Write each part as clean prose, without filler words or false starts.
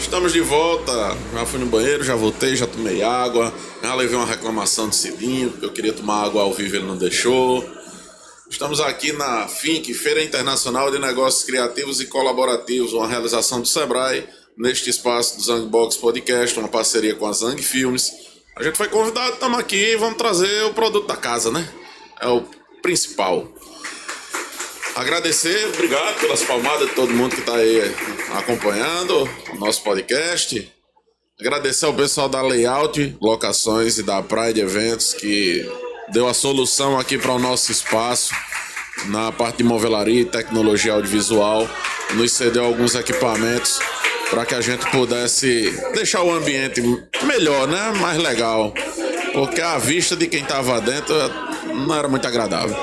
Estamos de volta. Já fui no banheiro, já voltei, já tomei água. Já levei uma reclamação do Cidinho, porque eu queria tomar água ao vivo e ele não deixou. Estamos aqui na FINC, Feira Internacional de Negócios Criativos e Colaborativos, uma realização do Sebrae, neste espaço do Zangbox Podcast, uma parceria com a Zang Filmes. A gente foi convidado, estamos aqui e vamos trazer o produto da casa, né? É o principal. Agradecer, obrigado pelas palmadas de todo mundo que está aí acompanhando o nosso podcast. Agradecer ao pessoal da Layout Locações e da Pride Eventos que deu a solução aqui para o nosso espaço na parte de movelaria e tecnologia audiovisual. Nos cedeu alguns equipamentos para que a gente pudesse deixar o ambiente melhor, né? Mais legal. Porque a vista de quem estava dentro não era muito agradável.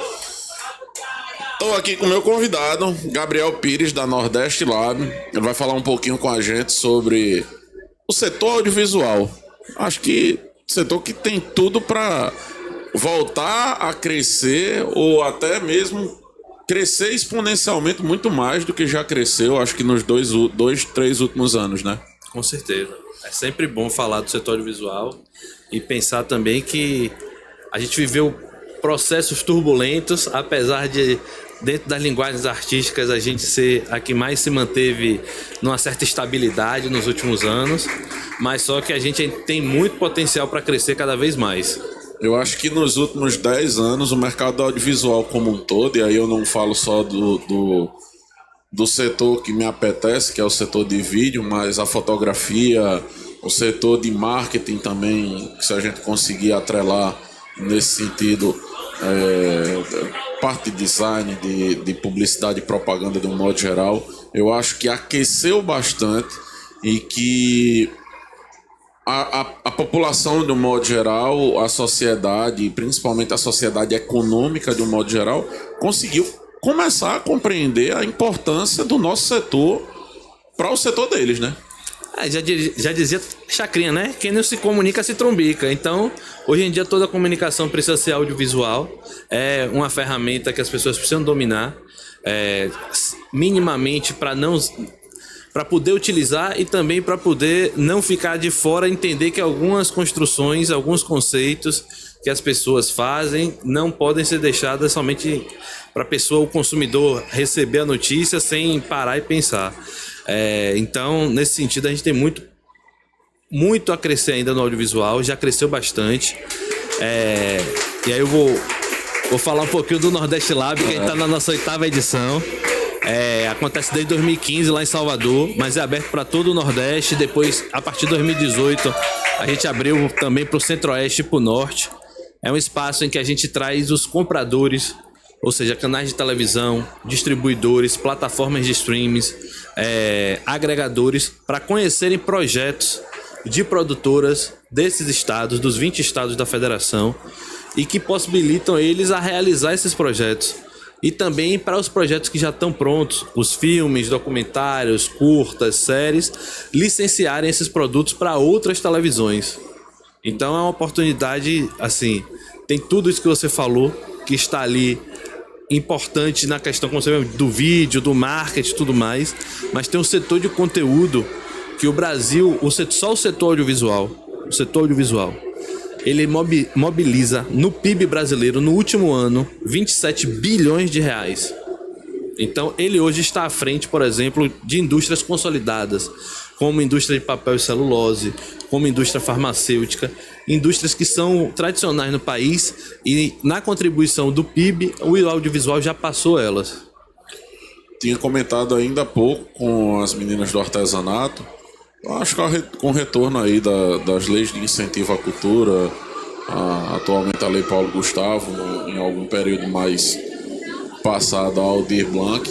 Estou aqui com o meu convidado, Gabriel Pires, da Nordeste Lab. Ele vai falar um pouquinho com a gente sobre o setor audiovisual. Acho que setor que tem tudo para voltar a crescer ou até mesmo crescer exponencialmente muito mais do que já cresceu, acho que nos três últimos anos, né? Com certeza. É sempre bom falar do setor audiovisual e pensar também que a gente viveu processos turbulentos, apesar de, dentro das linguagens artísticas, a gente ser a que mais se manteve numa certa estabilidade nos últimos anos, mas só que a gente tem muito potencial para crescer cada vez mais. Eu acho que nos últimos 10 anos o mercado audiovisual como um todo, e aí eu não falo só do setor que me apetece, que é o setor de vídeo, mas a fotografia, o setor de marketing também, que se a gente conseguir atrelar nesse sentido, parte de design, de publicidade e propaganda de um modo geral, eu acho que aqueceu bastante e que a população de um modo geral, a sociedade, principalmente a sociedade econômica de um modo geral, conseguiu começar a compreender a importância do nosso setor para o setor deles, né? Já dizia Chacrinha, né? Quem não se comunica se trombica. Então, hoje em dia toda a comunicação precisa ser audiovisual. É uma ferramenta que as pessoas precisam dominar minimamente para poder utilizar e também para poder não ficar de fora, entender que algumas construções, alguns conceitos que as pessoas fazem não podem ser deixadas somente para a pessoa, o consumidor, receber a notícia sem parar e pensar. Então, nesse sentido, a gente tem muito a crescer ainda no audiovisual, já cresceu bastante. E aí eu vou falar um pouquinho do Nordeste Lab, que a gente está na nossa 8ª edição. Acontece desde 2015 lá em Salvador, mas é aberto para todo o Nordeste. Depois, a partir de 2018, a gente abriu também para o Centro-Oeste e para o Norte. É um espaço em que a gente traz os compradores, ou seja, canais de televisão, distribuidores, plataformas de streams, agregadores, para conhecerem projetos de produtoras desses estados, dos 20 estados da federação, e que possibilitam eles a realizar esses projetos. E também para os projetos que já estão prontos, os filmes, documentários, curtas, séries, licenciarem esses produtos para outras televisões. Então é uma oportunidade, assim, tem tudo isso que você falou, que está ali importante na questão do vídeo, do marketing e tudo mais, mas tem um setor de conteúdo que o Brasil, só o setor audiovisual, ele mobiliza no PIB brasileiro, no último ano, 27 bilhões de reais. Então, ele hoje está à frente, por exemplo, de indústrias consolidadas, como indústria de papel e celulose, como indústria farmacêutica, indústrias que são tradicionais no país e na contribuição do PIB, o audiovisual já passou elas. Tinha comentado ainda há pouco com as meninas do artesanato. Acho que com o retorno aí das leis de incentivo à cultura, atualmente a Lei Paulo Gustavo, em algum período mais passado a Aldir Blanc,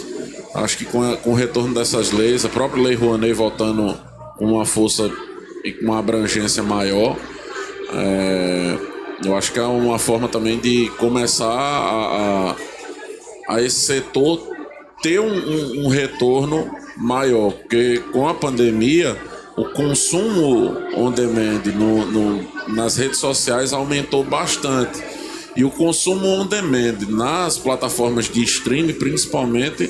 acho que com o retorno dessas leis, a própria Lei Rouanet voltando com uma força e com uma abrangência maior, eu acho que é uma forma também de começar a esse setor ter um retorno maior, porque com a pandemia o consumo on demand nas redes sociais aumentou bastante. E o consumo on demand nas plataformas de streaming, principalmente,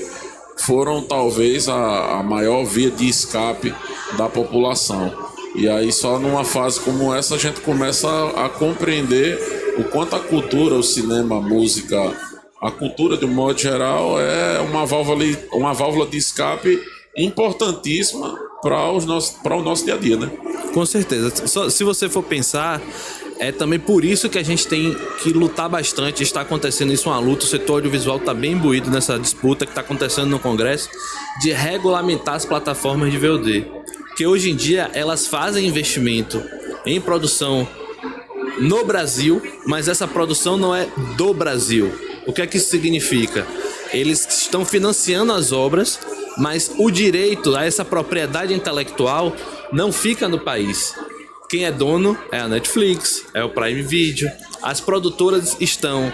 foram talvez a maior via de escape da população. E aí só numa fase como essa a gente começa a compreender o quanto a cultura, o cinema, a música, a cultura de um modo geral é uma válvula de escape importantíssima para o nosso dia a dia, né? Com certeza. Só, se você for pensar, é também por isso que a gente tem que lutar bastante. Está acontecendo isso, uma luta. O setor audiovisual está bem imbuído nessa disputa que está acontecendo no Congresso de regulamentar as plataformas de VOD. Que hoje em dia elas fazem investimento em produção no Brasil, mas essa produção não é do Brasil. O que é que isso significa? Eles estão financiando as obras, mas o direito a essa propriedade intelectual não fica no país. Quem é dono é a Netflix, é o Prime Video. As produtoras estão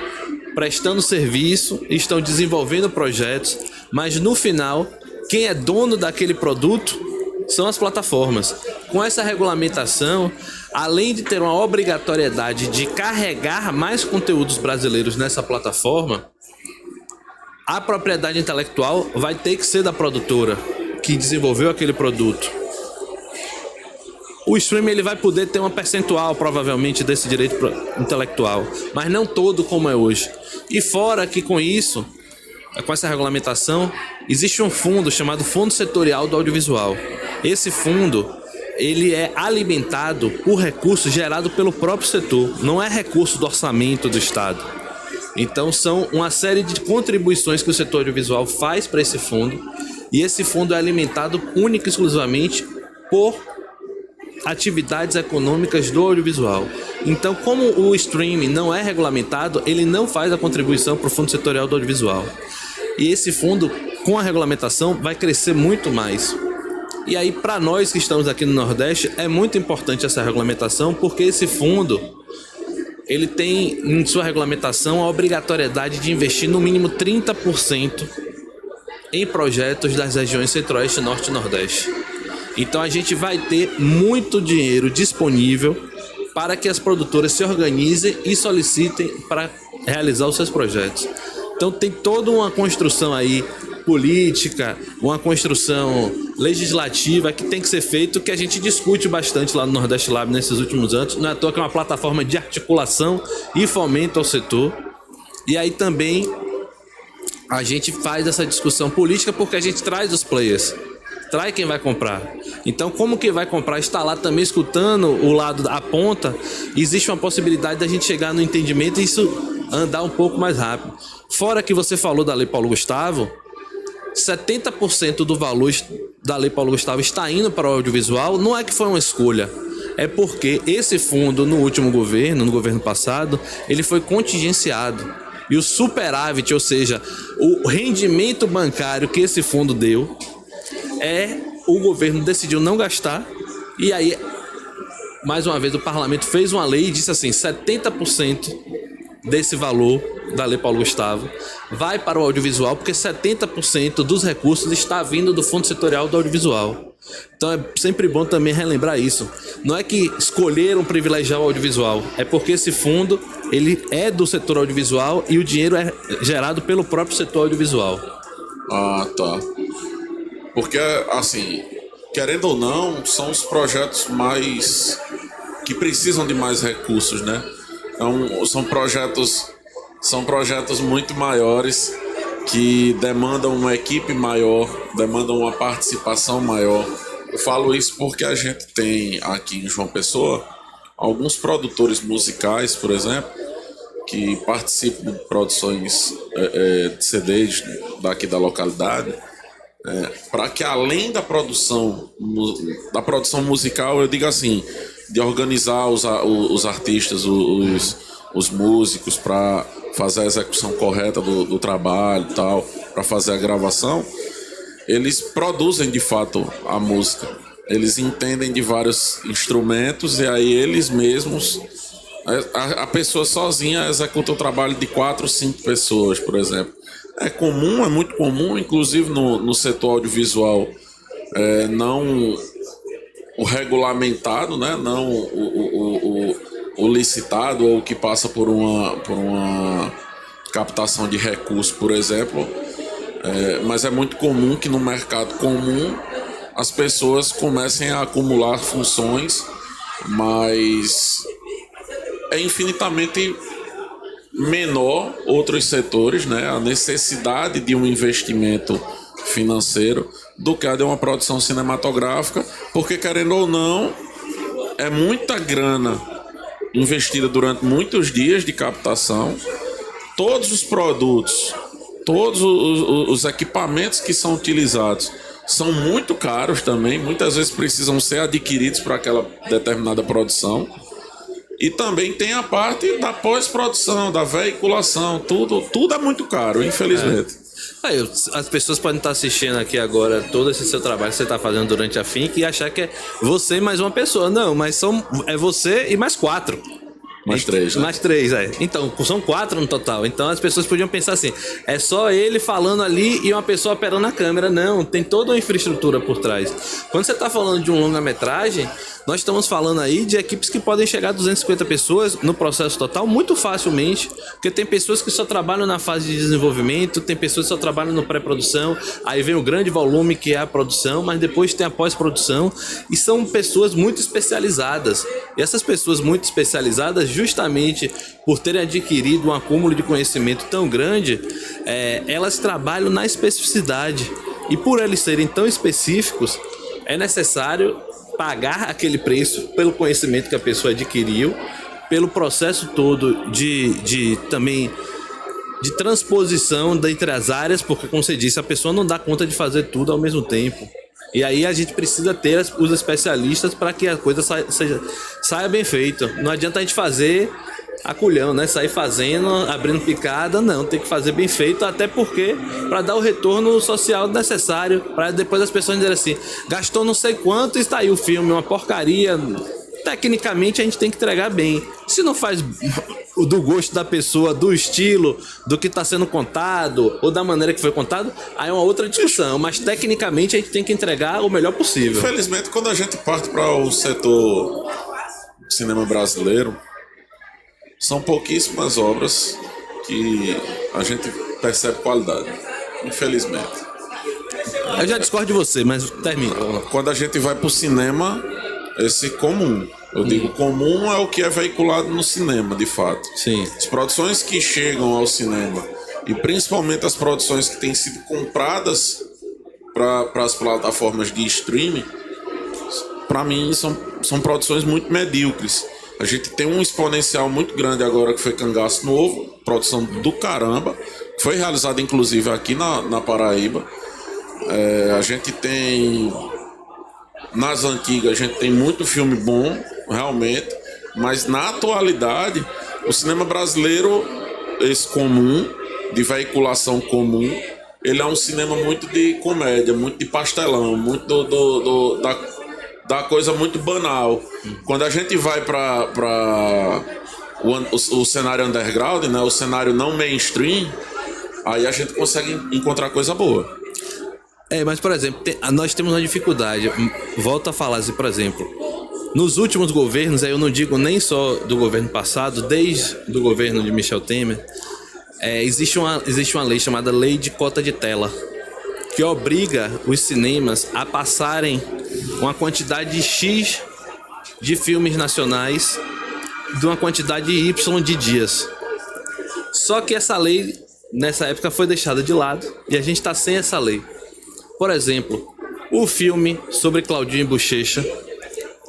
prestando serviço, estão desenvolvendo projetos, mas no final, quem é dono daquele produto são as plataformas. Com essa regulamentação, além de ter uma obrigatoriedade de carregar mais conteúdos brasileiros nessa plataforma, a propriedade intelectual vai ter que ser da produtora que desenvolveu aquele produto. O streaming ele vai poder ter uma percentual, provavelmente, desse direito intelectual, mas não todo como é hoje. E fora que com isso, com essa regulamentação, existe um fundo chamado Fundo Setorial do Audiovisual. Esse fundo, ele é alimentado por recursos gerados pelo próprio setor, não é recurso do orçamento do Estado. Então são uma série de contribuições que o setor audiovisual faz para esse fundo, e esse fundo é alimentado única e exclusivamente por atividades econômicas do audiovisual. Então, como o streaming não é regulamentado, ele não faz a contribuição para o Fundo Setorial do Audiovisual. E esse fundo, com a regulamentação, vai crescer muito mais. E aí, para nós que estamos aqui no Nordeste, é muito importante essa regulamentação, porque esse fundo, ele tem em sua regulamentação a obrigatoriedade de investir no mínimo 30% em projetos das regiões Centro-Oeste, Norte e Nordeste. Então a gente vai ter muito dinheiro disponível para que as produtoras se organizem e solicitem para realizar os seus projetos. Então tem toda uma construção aí política, uma construção legislativa que tem que ser feito, que a gente discute bastante lá no Nordeste Lab nesses últimos anos. Não é à toa que é uma plataforma de articulação e fomento ao setor. E aí também a gente faz essa discussão política porque a gente traz os players, traz quem vai comprar. Então, como quem vai comprar está lá também escutando o lado da ponta, existe uma possibilidade da gente chegar no entendimento e isso andar um pouco mais rápido. Fora que você falou da Lei Paulo Gustavo, 70% do valor da Lei Paulo Gustavo está indo para o audiovisual. Não é que foi uma escolha, é porque esse fundo no último governo, no governo passado, ele foi contingenciado. E o superávit, ou seja, o rendimento bancário que esse fundo deu, o governo decidiu não gastar, e aí, mais uma vez, o parlamento fez uma lei e disse assim, 70% desse valor da Lei Paulo Gustavo vai para o audiovisual, porque 70% dos recursos está vindo do Fundo Setorial do Audiovisual. Então é sempre bom também relembrar isso. Não é que escolheram privilegiar o audiovisual, é porque esse fundo ele é do setor audiovisual e o dinheiro é gerado pelo próprio setor audiovisual. Ah, tá. Porque, assim, querendo ou não, são os projetos mais que precisam de mais recursos, né? Então, são projetos muito maiores que demandam uma equipe maior, demandam uma participação maior. Eu falo isso porque a gente tem aqui em João Pessoa alguns produtores musicais, por exemplo, que participam de produções de CDs daqui da localidade, para que além da produção musical, eu digo assim, de organizar os artistas, os músicos para fazer a execução correta do trabalho e tal, para fazer a gravação, eles produzem de fato a música. Eles entendem de vários instrumentos e aí eles mesmos, a pessoa sozinha executa o trabalho de 4 ou 5 pessoas, por exemplo. É comum, é muito comum, inclusive no setor audiovisual, não o regulamentado, né? Não o licitado ou o que passa por uma captação de recursos, por exemplo. Mas é muito comum que no mercado comum as pessoas comecem a acumular funções, mas é infinitamente menor outros setores, né? A necessidade de um investimento financeiro do que a de uma produção cinematográfica, porque, querendo ou não, é muita grana investida durante muitos dias de captação. Todos os produtos, todos os equipamentos que são utilizados são muito caros também, muitas vezes precisam ser adquiridos para aquela determinada produção. E também tem a parte da pós-produção, da veiculação, tudo é muito caro, infelizmente. As pessoas podem estar assistindo aqui agora todo esse seu trabalho que você está fazendo durante a FINC e achar que é você e mais uma pessoa. Não, mas é você e mais 4. Mais 3, né? Mais 3, é. Então, são 4 no total. Então as pessoas podiam pensar assim, é só ele falando ali e uma pessoa operando a câmera. Não, tem toda uma infraestrutura por trás. Quando você está falando de um longa-metragem, nós estamos falando aí de equipes que podem chegar a 250 pessoas no processo total muito facilmente, porque tem pessoas que só trabalham na fase de desenvolvimento, tem pessoas que só trabalham no pré-produção, aí vem o grande volume que é a produção, mas depois tem a pós-produção, e são pessoas muito especializadas. E essas pessoas muito especializadas, justamente por terem adquirido um acúmulo de conhecimento tão grande, elas trabalham na especificidade. E por eles serem tão específicos, é necessário pagar aquele preço pelo conhecimento que a pessoa adquiriu, pelo processo todo de transposição entre as áreas, porque, como você disse, a pessoa não dá conta de fazer tudo ao mesmo tempo. E aí a gente precisa ter os especialistas para que a coisa saia bem feita. Não adianta a gente fazer a culhão, né? Sair fazendo, abrindo picada, não. Tem que fazer bem feito, até porque para dar o retorno social necessário, para depois as pessoas dizerem assim, gastou não sei quanto e está aí o filme, uma porcaria. Tecnicamente a gente tem que entregar bem. Se não faz do gosto da pessoa, do estilo, do que está sendo contado ou da maneira que foi contado, aí é uma outra discussão, mas tecnicamente a gente tem que entregar o melhor possível. Infelizmente, quando a gente parte para o setor cinema brasileiro, são pouquíssimas obras que a gente percebe qualidade, infelizmente. Eu já discordo de você, mas termina. Quando a gente vai para o cinema, esse comum, eu digo comum é o que é veiculado no cinema, de fato. Sim. As produções que chegam ao cinema, e principalmente as produções que têm sido compradas para as plataformas de streaming, para mim são produções muito medíocres. A gente tem um exponencial muito grande agora que foi Cangaço Novo, produção do caramba, foi realizada inclusive aqui na Paraíba. A gente tem, nas antigas, a gente tem muito filme bom, realmente, mas na atualidade, o cinema brasileiro, esse comum, de veiculação comum, ele é um cinema muito de comédia, muito de pastelão, muito da coisa muito banal. Quando a gente vai para o cenário underground, né, o cenário não mainstream, aí a gente consegue encontrar coisa boa. Mas, por exemplo, nós temos uma dificuldade. Volto a falar assim, por exemplo, nos últimos governos, aí eu não digo nem só do governo passado, desde o governo de Michel Temer, existe uma lei chamada Lei de Cota de Tela, que obriga os cinemas a passarem uma quantidade X de filmes nacionais de uma quantidade Y de dias. Só que essa lei, nessa época, foi deixada de lado e a gente está sem essa lei. Por exemplo, o filme sobre Claudinho e Bochecha,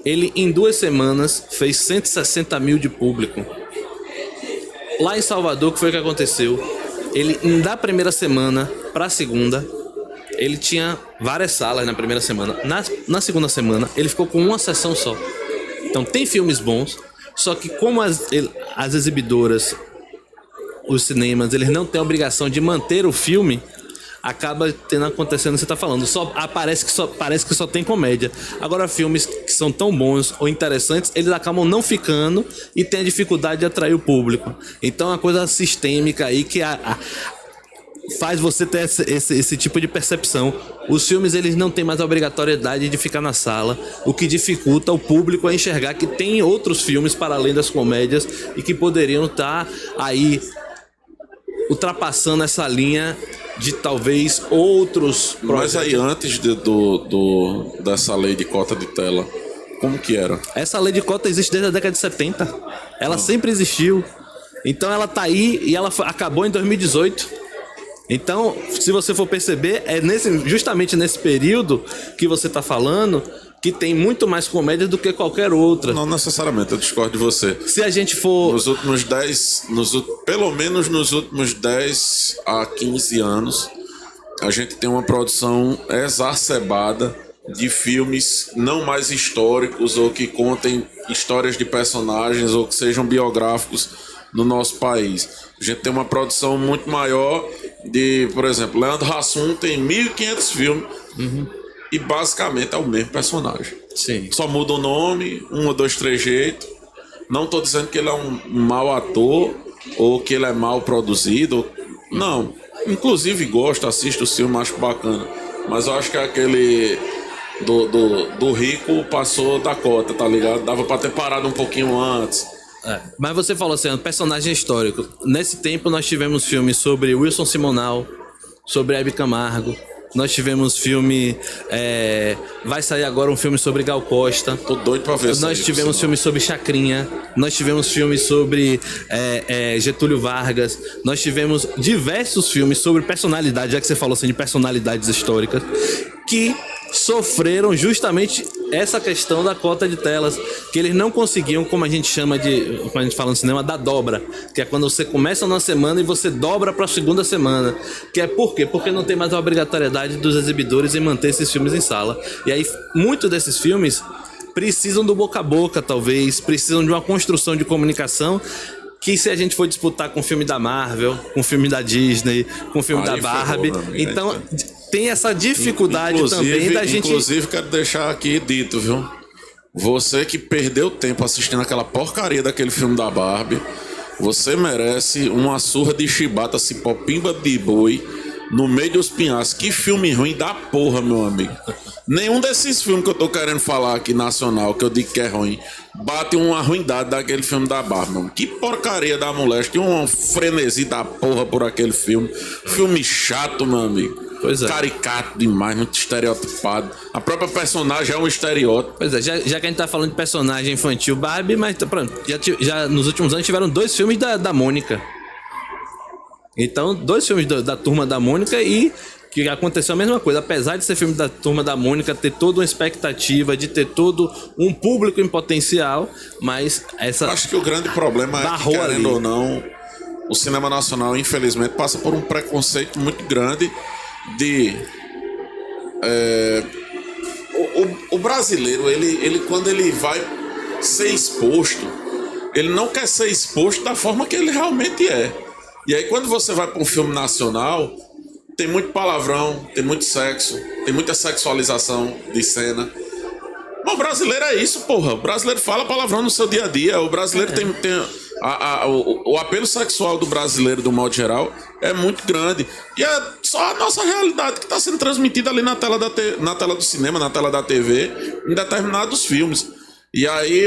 ele em 2 semanas fez 160 mil de público. Lá em Salvador, o que foi que aconteceu? Ele, da primeira semana para a segunda, ele tinha várias salas na primeira semana. Na segunda semana, ele ficou com uma sessão só. Então, tem filmes bons, só que como as exibidoras, os cinemas, eles não têm a obrigação de manter o filme, acaba acontecendo o que você está falando. Parece que só tem comédia. Agora, filmes que são tão bons ou interessantes, eles acabam não ficando e tem a dificuldade de atrair o público. Então, é uma coisa sistêmica aí que faz você ter esse tipo de percepção. Os filmes, eles não têm mais a obrigatoriedade de ficar na sala, o que dificulta o público a enxergar que tem outros filmes para além das comédias e que poderiam estar aí ultrapassando essa linha de talvez outros Mas aí antes dessa lei de cota de tela, como que era? Essa lei de cota existe desde a década de 70. Ela sempre existiu. Então ela tá aí e ela acabou em 2018. Então, se você for perceber, é justamente nesse período que você tá falando que tem muito mais comédia do que qualquer outra. Não necessariamente, eu discordo de você. Se a gente for... Nos últimos 10, pelo menos nos últimos 10 a 15 anos, a gente tem uma produção exacerbada de filmes não mais históricos ou que contem histórias de personagens ou que sejam biográficos no nosso país. A gente tem uma produção muito maior de, por exemplo, Leandro Hassum tem 1.500 filmes e basicamente é o mesmo personagem. Sim. Só muda o nome, 1 ou 2 trejeitos. Não estou dizendo que ele é um mau ator ou que ele é mal produzido. Não. Inclusive gosto, assisto o filme, acho bacana. Mas eu acho que aquele do rico passou da cota, tá ligado? Dava pra ter parado um pouquinho antes. Mas você falou assim, personagem histórico. Nesse tempo nós tivemos filmes sobre Wilson Simonal, sobre Hebe Camargo. Nós tivemos filme... vai sair agora um filme sobre Gal Costa. Tô doido pra ver. Nós tivemos filmes sobre Chacrinha. Nós tivemos filmes sobre Getúlio Vargas. Nós tivemos diversos filmes sobre personalidades, já que você falou assim de personalidades históricas, que sofreram justamente essa questão da cota de telas, que eles não conseguiam, como a gente chama como a gente fala no cinema, da dobra, que é quando você começa numa semana e você dobra para a segunda semana, que é por quê? Porque não tem mais a obrigatoriedade dos exibidores em manter esses filmes em sala, e aí muitos desses filmes precisam do boca a boca, talvez, precisam de uma construção de comunicação, que se a gente for disputar com o filme da Marvel, com o filme da Disney, com o filme da Barbie, então tem essa dificuldade também da gente... Inclusive, quero deixar aqui dito, viu? Você que perdeu tempo assistindo aquela porcaria daquele filme da Barbie, você merece uma surra de chibata, cipó, pimba de boi, no meio dos pinhais. Que filme ruim da porra, meu amigo. Nenhum desses filmes que eu tô querendo falar aqui, nacional, que eu digo que é ruim, bate uma ruindade daquele filme da Barbie, mano. Que porcaria da mulher. Tinha um frenesi da porra por aquele filme. Filme chato, meu amigo. Pois é. Caricato demais, muito estereotipado. A própria personagem é um estereótipo. Pois é, já que a gente tá falando de personagem infantil Barbie, mas pronto, já nos últimos anos tiveram 2 filmes da Mônica. Então, 2 filmes da Turma da Mônica e que aconteceu a mesma coisa. Apesar de ser filme da Turma da Mônica, ter toda uma expectativa, de ter todo um público em potencial, mas essa... Acho que o grande problema é que, querendo ou não, o cinema nacional, infelizmente, passa por um preconceito muito grande de... O brasileiro, ele quando ele vai ser exposto, ele não quer ser exposto da forma que ele realmente é. E aí quando você vai para um filme nacional, tem muito palavrão, tem muito sexo, tem muita sexualização de cena. Mas o brasileiro é isso, porra. O brasileiro fala palavrão no seu dia a dia. O brasileiro tem o apelo sexual do brasileiro, do modo geral, é muito grande. E é só a nossa realidade que está sendo transmitida ali na tela do cinema, na tela da TV, em determinados filmes. E aí,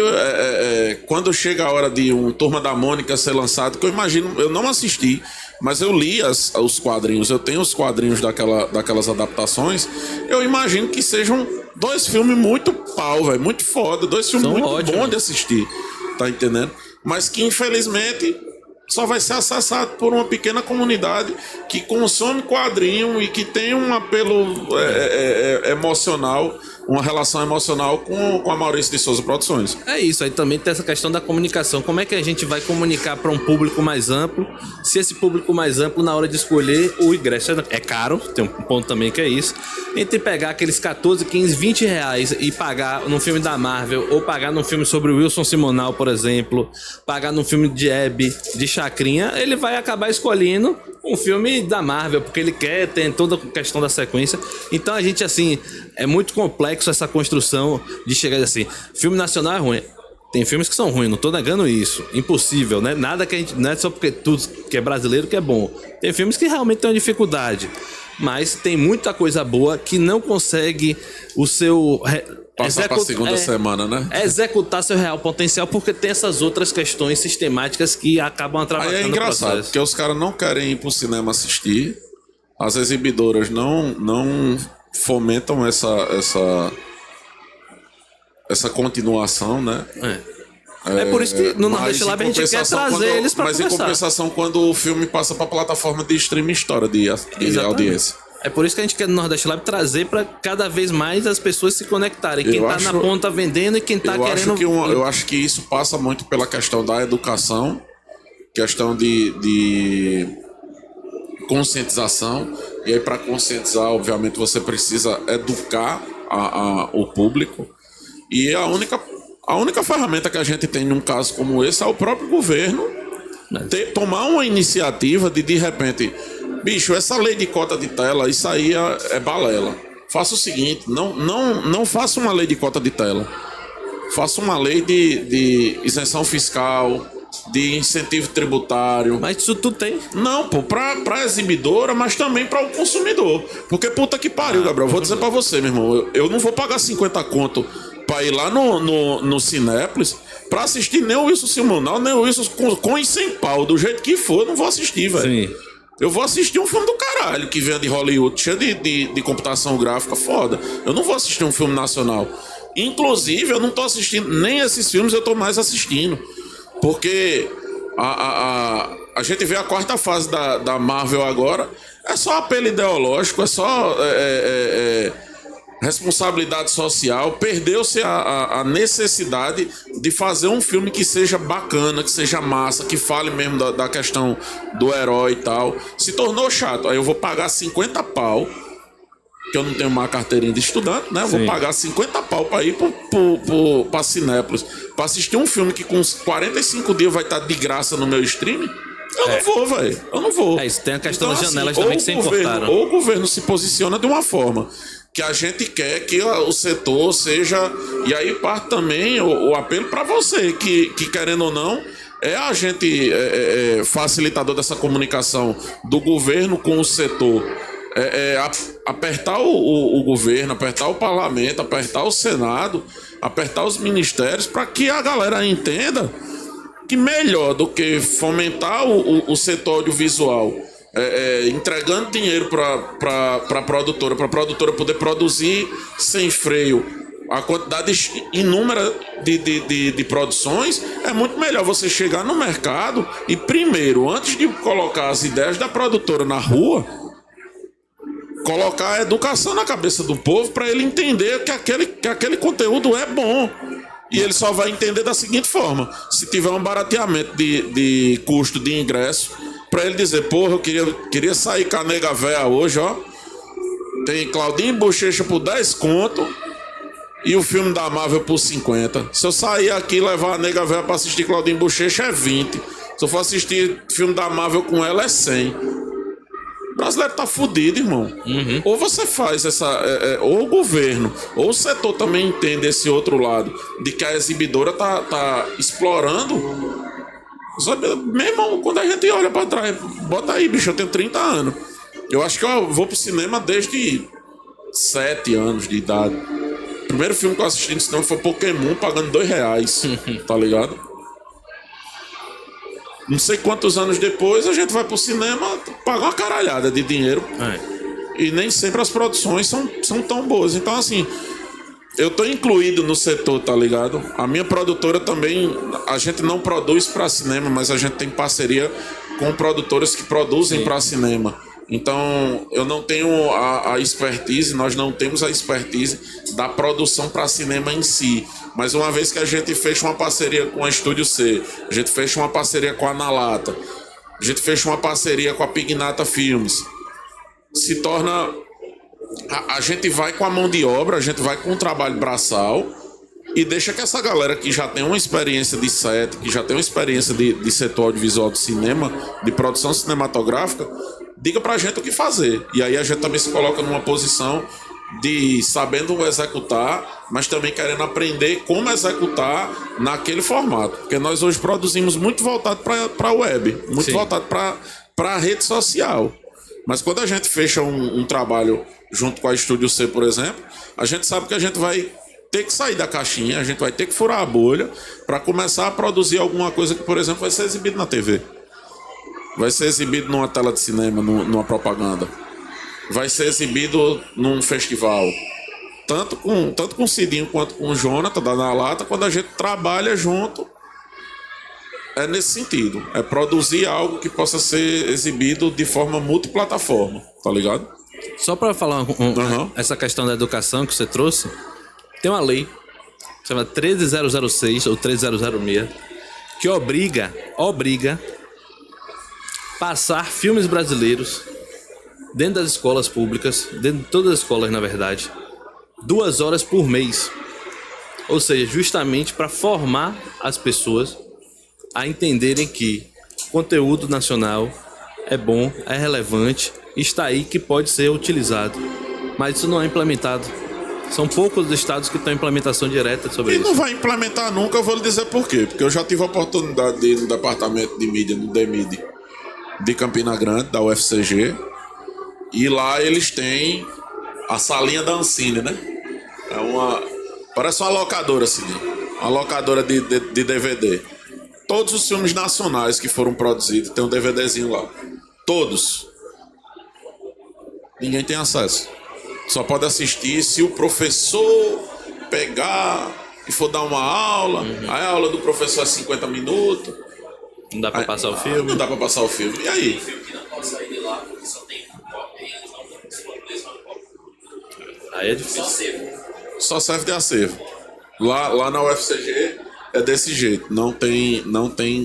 quando chega a hora de um Turma da Mônica ser lançado, que eu imagino, eu não assisti, mas eu li os quadrinhos, eu tenho os quadrinhos daquelas adaptações, eu imagino que sejam 2 filmes muito pau, velho, muito foda, 2 filmes muito bons de assistir, tá entendendo? Mas que infelizmente só vai ser acessado por uma pequena comunidade que consome quadrinho e que tem um apelo emocional, uma relação emocional com a Maurício de Souza Produções. É isso, aí também tem essa questão da comunicação. Como é que a gente vai comunicar para um público mais amplo, se esse público mais amplo, na hora de escolher o ingresso é caro, tem um ponto também que é isso, entre pegar aqueles 14, 15, 20 reais e pagar num filme da Marvel, ou pagar num filme sobre o Wilson Simonal, por exemplo, pagar num filme de Hebe, de Chacrinha, ele vai acabar escolhendo um filme da Marvel, porque ele quer, tem toda a questão da sequência. Então a gente, assim, é muito complexo essa construção de chegar assim, filme nacional é ruim. Tem filmes que são ruins, não tô negando isso. Impossível, né? Nada que a gente... Não é só porque tudo que é brasileiro que é bom. Tem filmes que realmente têm uma dificuldade. Mas tem muita coisa boa que não consegue o seu... Passar para a segunda semana, né? Executar seu real potencial, porque tem essas outras questões sistemáticas que acabam atrapalhando o processo. Aí é engraçado, porque os caras não querem ir pro cinema assistir, as exibidoras não fomentam essa continuação, né? É por isso que no Nordeste Lab a gente quer trazer eles para conversar. Mas em compensação, quando o filme passa para plataforma de streaming, estoura de audiência. É por isso que a gente quer no Nordeste Lab trazer para cada vez mais as pessoas se conectarem. Quem tá na ponta vendendo e quem tá querendo... Eu acho que isso passa muito pela questão da educação, questão de conscientização. E aí, para conscientizar, obviamente, você precisa educar o público. E a única ferramenta que a gente tem num caso como esse é o próprio governo tomar uma iniciativa de repente, bicho, essa lei de cota de tela, isso aí é balela. Faça o seguinte, não faça uma lei de cota de tela. Faça uma lei de isenção fiscal, de incentivo tributário. Mas isso tudo tem. Não, pô, pra exibidora, mas também para o consumidor. Porque puta que pariu, Gabriel, vou dizer pra você, meu irmão, eu não vou pagar 50 conto pra ir lá no Cinépolis pra assistir nem o Wilson Simonal, nem o Wilson com e sem pau, do jeito que for, eu não vou assistir, velho. Sim. Eu vou assistir um filme do caralho que vem de Hollywood, cheio de computação gráfica foda. Eu não vou assistir um filme nacional. Inclusive, eu não tô assistindo nem esses filmes, eu tô mais assistindo. Porque a gente vê a quarta fase da Marvel agora, é só apelo ideológico, é só responsabilidade social. Perdeu-se a necessidade de fazer um filme que seja bacana, que seja massa, que fale mesmo da questão do herói e tal. Se tornou chato. Aí eu vou pagar 50 pau, que eu não tenho uma carteirinha de estudante, né? Eu vou pagar 50 pau pra ir pra Cinépolis, pra assistir um filme que com 45 dias vai estar de graça no meu streaming. Eu não vou, velho. Eu não vou. Isso tem a questão então, das janelas assim, também que sempre cortaram. Ou o governo se posiciona de uma forma que a gente quer que o setor seja... E aí parte também o apelo para você, que querendo ou não, é a gente facilitador dessa comunicação do governo com o setor. Apertar o governo, apertar o parlamento, apertar o Senado, apertar os ministérios, para que a galera entenda que melhor do que fomentar o setor audiovisual, entregando dinheiro para a produtora poder produzir sem freio a quantidade inúmera de produções, é muito melhor você chegar no mercado e primeiro, antes de colocar as ideias da produtora na rua, colocar a educação na cabeça do povo para ele entender que aquele conteúdo é bom. E ele só vai entender da seguinte forma: se tiver um barateamento de custo de ingresso, para ele dizer, porra, eu queria sair com a nega véia hoje, ó. Tem Claudinho Bochecha por 10 conto e o filme da Marvel por 50. Se eu sair aqui e levar a nega véia para assistir Claudinho Bochecha é 20. Se eu for assistir filme da Marvel com ela é 100. O brasileiro tá fudido, irmão. Uhum. Ou você faz ou o governo, ou o setor também entende esse outro lado, de que a exibidora tá explorando. Sabe, meu irmão, quando a gente olha pra trás, bota aí, bicho, eu tenho 30 anos. Eu acho que eu vou pro cinema desde 7 anos de idade. O primeiro filme que eu assisti no cinema foi Pokémon, pagando R$2, tá ligado? Não sei quantos anos depois a gente vai pro cinema pagar uma caralhada de dinheiro. E nem sempre as produções são tão boas. Então, assim, eu tô incluído no setor, tá ligado? A minha produtora também, a gente não produz pra cinema, mas a gente tem parceria com produtoras que produzem pra cinema. Então, eu não tenho a expertise, nós não temos a expertise da produção para cinema em si. Mas uma vez que a gente fecha uma parceria com a Estúdio C, a gente fecha uma parceria com a Analata, a gente fecha uma parceria com a Pignata Filmes, se torna... A gente vai com a mão de obra, a gente vai com o trabalho braçal e deixa que essa galera que já tem uma experiência de set, que já tem uma experiência de setor audiovisual do cinema, de produção cinematográfica, diga pra gente o que fazer. E aí a gente também se coloca numa posição de sabendo executar, mas também querendo aprender como executar naquele formato. Porque nós hoje produzimos muito voltado para a web, muito voltado para a rede social. Mas quando a gente fecha um trabalho junto com a Estúdio C, por exemplo, a gente sabe que a gente vai ter que sair da caixinha, a gente vai ter que furar a bolha para começar a produzir alguma coisa que, por exemplo, vai ser exibido na TV. Vai ser exibido numa tela de cinema, numa propaganda. vai ser exibido num festival. Tanto com o Cidinho quanto com o Jonathan, da Na Lata, quando a gente trabalha junto, é nesse sentido. É produzir algo que possa ser exibido de forma multiplataforma, tá ligado? Só para falar essa questão da educação que você trouxe, tem uma lei, chama 13006 ou 13006, que obriga passar filmes brasileiros dentro das escolas públicas, dentro de todas as escolas, na verdade, 2 horas por mês. Ou seja, justamente para formar as pessoas a entenderem que conteúdo nacional é bom, é relevante, está aí, que pode ser utilizado. Mas isso não é implementado. São poucos os estados que têm implementação direta sobre isso. E não vai implementar nunca, eu vou lhe dizer por quê. Porque eu já tive a oportunidade de ir no departamento de mídia, no DMID, de Campina Grande, da UFCG. E lá eles têm a salinha da Ancine, né? Parece uma locadora, assim. Uma locadora de DVD. Todos os filmes nacionais que foram produzidos tem um DVDzinho lá. Todos. Ninguém tem acesso. Só pode assistir se o professor pegar e for dar uma aula. Aí a aula do professor é 50 minutos. Não dá pra passar o filme? Não dá pra passar o filme. E aí? Aí é difícil. Só serve de acervo. Lá na UFCG é desse jeito.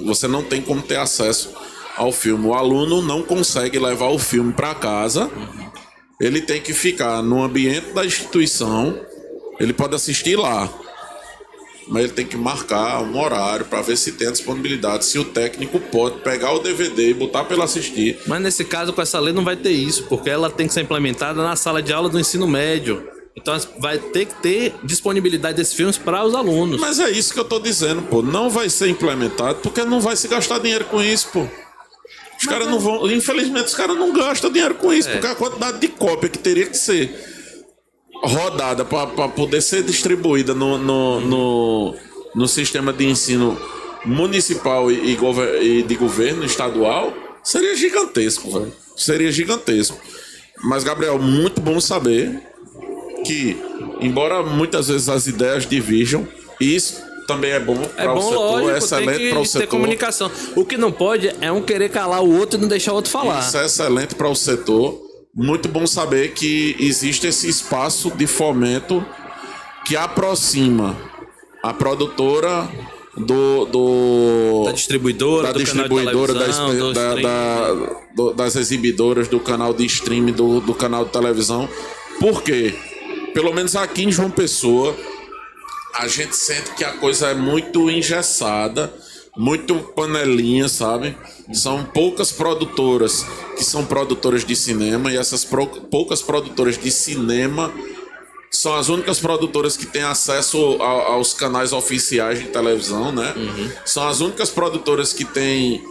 Você não tem como ter acesso ao filme. O aluno não consegue levar o filme para casa. Ele tem que ficar no ambiente da instituição. Ele pode assistir lá, mas ele tem que marcar um horário para ver se tem a disponibilidade, se o técnico pode pegar o DVD e botar para ele assistir. Mas nesse caso, com essa lei, não vai ter isso, porque ela tem que ser implementada na sala de aula do ensino médio. Então vai ter que ter disponibilidade desses filmes para os alunos. Mas é isso que eu tô dizendo, pô. Não vai ser implementado porque não vai se gastar dinheiro com isso, pô. Os caras não vão... Infelizmente, os caras não gastam dinheiro com isso, porque a quantidade de cópia que teria que ser rodada para poder ser distribuída no sistema de ensino municipal e de governo estadual seria gigantesco, velho. Seria gigantesco. Mas, Gabriel, muito bom saber que, embora muitas vezes as ideias divirjam, isso também é bom para o setor, lógico, é excelente para o setor. Ter comunicação. O que não pode é um querer calar o outro e não deixar o outro falar. Isso é excelente para o setor. Muito bom saber que existe esse espaço de fomento que aproxima a produtora da distribuidora, das exibidoras, do canal de streaming, do canal de televisão. Por quê? Pelo menos aqui em João Pessoa, a gente sente que a coisa é muito engessada, muito panelinha, sabe? São poucas produtoras que são produtoras de cinema, e essas poucas produtoras de cinema são as únicas produtoras que têm acesso aos canais oficiais de televisão, né? São as únicas produtoras que têm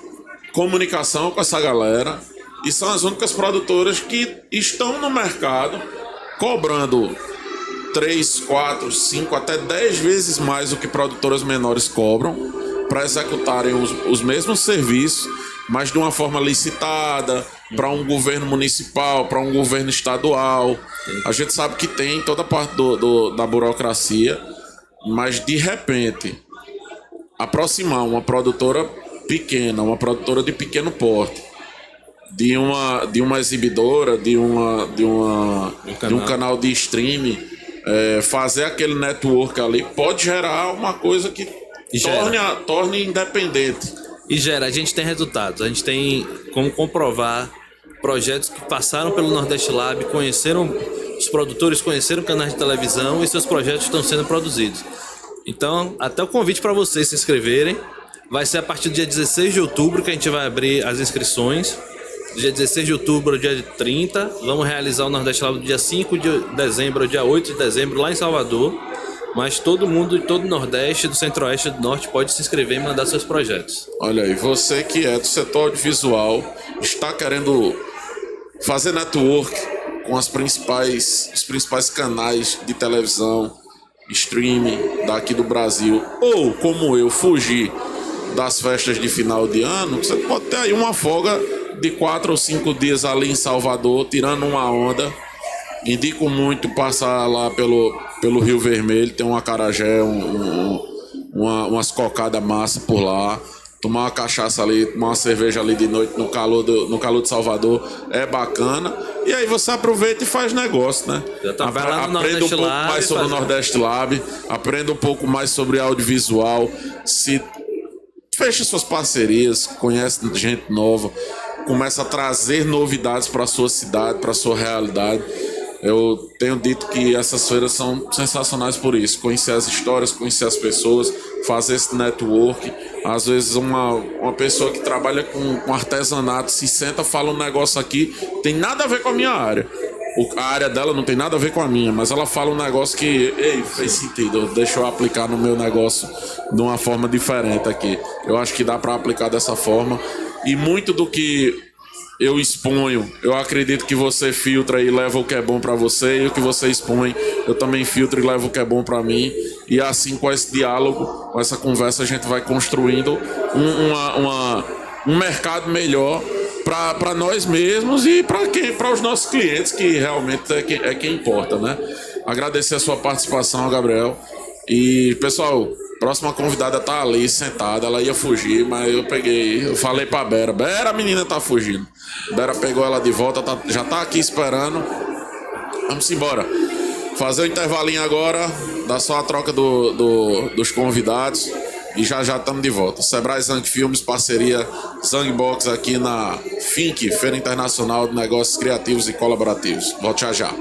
comunicação com essa galera, e são as únicas produtoras que estão no mercado cobrando 3, 4, 5, até 10 vezes mais do que produtoras menores cobram para executarem os mesmos serviços, mas de uma forma licitada, para um governo municipal, para um governo estadual. A gente sabe que tem toda a parte da burocracia, mas de repente aproximar uma produtora pequena, uma produtora de pequeno porte, de uma exibidora, de um canal de streaming, fazer aquele network ali pode gerar uma coisa que torne independente. E gera, a gente tem resultados, a gente tem como comprovar projetos que passaram pelo Nordeste Lab, conheceram os produtores, conheceram canais de televisão, e seus projetos estão sendo produzidos. Então, até o convite para vocês se inscreverem. Vai ser a partir do dia 16 de outubro que a gente vai abrir as inscrições. Do dia 16 de outubro ao dia 30. Vamos realizar o Nordeste Lab do dia 5 de dezembro ao dia 8 de dezembro lá em Salvador. Mas todo mundo de todo o Nordeste, do Centro-Oeste e do Norte pode se inscrever e mandar seus projetos. Olha aí, você que é do setor audiovisual, está querendo fazer network com os principais canais de televisão, streaming daqui do Brasil, ou como eu, fugir das festas de final de ano, você pode ter aí uma folga de 4 ou 5 dias ali em Salvador, tirando uma onda. Indico muito passar lá pelo Rio Vermelho, tem um acarajé, umas cocadas massa por lá. Tomar uma cachaça ali, tomar uma cerveja ali de noite no calor de Salvador é bacana. E aí você aproveita e faz negócio, né? Vai lá no Aprenda um Nordeste pouco Lab mais sobre o Nordeste Lab, aprenda um pouco mais sobre audiovisual, se fecha suas parcerias, conhece gente nova, começa a trazer novidades para a sua cidade, para a sua realidade. Eu tenho dito que essas feiras são sensacionais por isso. Conhecer as histórias, conhecer as pessoas, fazer esse network. Às vezes uma pessoa que trabalha com artesanato se senta, fala um negócio aqui, tem nada a ver com a minha área. A área dela não tem nada a ver com a minha, mas ela fala um negócio que, fez sentido, deixa eu aplicar no meu negócio de uma forma diferente aqui. Eu acho que dá para aplicar dessa forma. E muito do que eu exponho, eu acredito que você filtra e leva o que é bom para você, e o que você expõe, eu também filtro e levo o que é bom para mim. E assim, com esse diálogo, com essa conversa, a gente vai construindo um mercado melhor para nós mesmos e para os nossos clientes, que realmente é quem importa, né? Agradecer a sua participação, Gabriel. E, pessoal, próxima convidada tá ali, sentada, ela ia fugir, mas eu falei pra Bera, a menina tá fugindo. Bera pegou ela de volta, já tá aqui esperando. Vamos embora. Fazer o intervalinho agora, dar só a troca dos convidados e já estamos de volta. Sebrae Zang Filmes, parceria Zangbox aqui na FINC, Feira Internacional de Negócios Criativos e Colaborativos. Volte já.